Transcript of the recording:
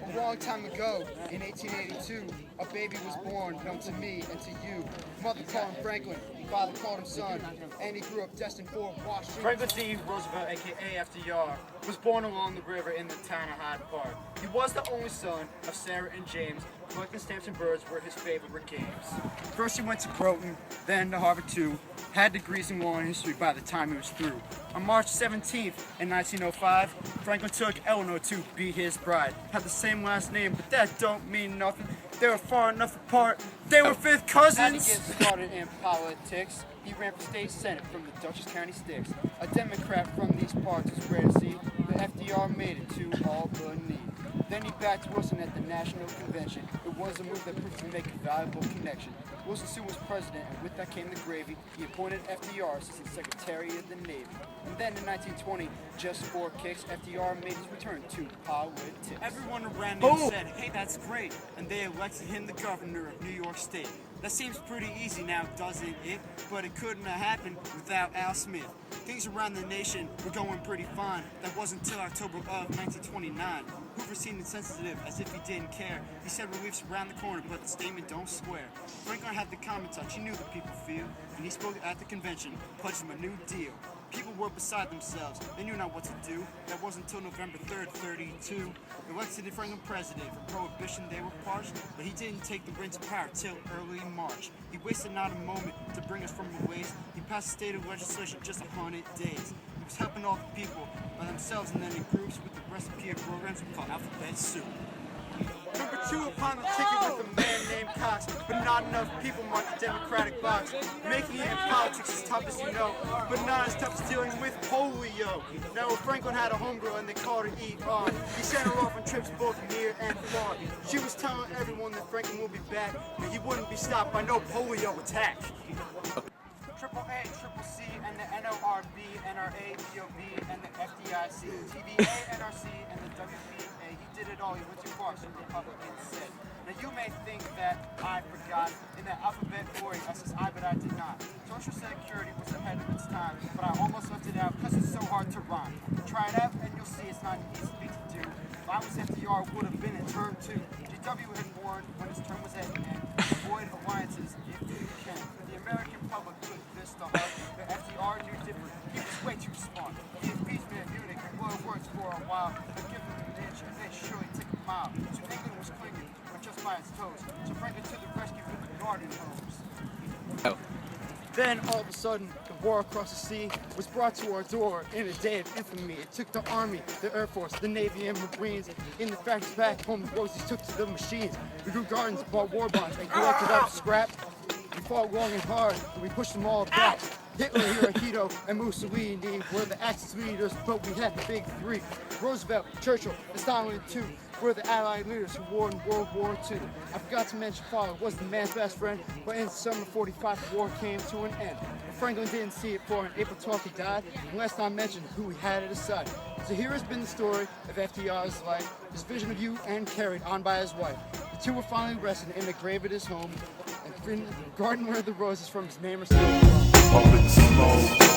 A long time ago, in 1882, a baby was born, known to me and to you. Mother called him Franklin, father called him son, and he grew up destined for Washington. Franklin D. Roosevelt, aka FDR, was born along the river in the town of Hyde Park. He was the only son of Sarah and James. Collecting stamps and birds were his favorite games. First he went to Groton, then to Harvard too. Had degrees in law and history by the time he was through. On March 17th in 1905, Franklin took Eleanor to be his bride. Had the same last name, but that don't mean nothing. They were far enough apart. They were fifth cousins. Had to get started in politics. He ran for state senate from the Dutchess County Sticks. A Democrat from these parts is rare to see, but FDR made it to Albany. Then he backed Wilson at the National Convention. It was a move that proved to make a valuable connection. Wilson soon was president, and with that came the gravy. He appointed FDR Assistant Secretary of the Navy. And then in 1920, just for kicks, FDR made his return to politics. Everyone around him said, hey, that's great, and they elected him the governor of New York State. That seems pretty easy now, doesn't it? But it couldn't have happened without Al Smith. Things around the nation were going pretty fine. That wasn't until October of 1929. Hoover seemed insensitive, as if he didn't care. He said relief's around the corner, but the statement don't square. Franklin had the common touch, he knew the people feel, and he spoke at the convention, pledged them a new deal. People were beside themselves, they knew not what to do. That wasn't until November 3rd, 32. Elected Franklin president. For prohibition they were parched, but he didn't take the reins of power till early March. He wasted not a moment to bring us from the ways. He passed the state of legislation just 100 days. He was helping all the people by themselves and then in groups with the recipe of programs we call alphabet soup. Number 2 upon the ticket with a man named Cox, but not enough people marked the Democratic box. Making it in politics is tough as you know, but not as tough as dealing with polio. Now Franklin had a homegirl and they called her E.R. He sent her off on trips both near and far. She was telling everyone that Franklin will be back, and he wouldn't be stopped by no polio attack. Triple A, Triple C, and the NORB, NRA, BOB, and the FDIC, TVA, NRC, and the WBA. He did it all. He went too far, so Republicans said. Now you may think that I forgot in that alphabet order, I says I, but I did not. Social Security was ahead of its time, but I almost left it out because it's so hard to rhyme. Try it out and you'll see it's not an easy thing to do. If I was FDR, would have been in term 2. GW had warned when his term was at end, avoid alliances if you can. The American public took this to heart, but FDR knew different. He was way too smart. He impeached me at Munich and blow words for a while, but give him an inch and they surely take a mile. So England was clinging, but just by its toes. So Franklin to the rescue with the garden hose. Then, all of a sudden, the war across the sea was brought to our door in a day of infamy. It took the Army, the Air Force, the Navy, and Marines. In the factories back home, the Rosies took to the machines. We grew gardens, bought war bonds, and collected up scrap. We fought long and hard, and we pushed them all back. Hitler, Hirohito, and Mussolini were the Axis leaders, but we had the big 3. Roosevelt, Churchill, and Stalin too were the Allied leaders who won in World War II. I forgot to mention father was the man's best friend, but in summer 45 the war came to an end. But Franklin didn't see it for on April 12th he died, and last time mentioned who he had at his side. So here has been the story of FDR's life, his vision of you, and carried on by his wife. The two were finally rested in the grave at his home, and in the garden where the roses from his name are still from.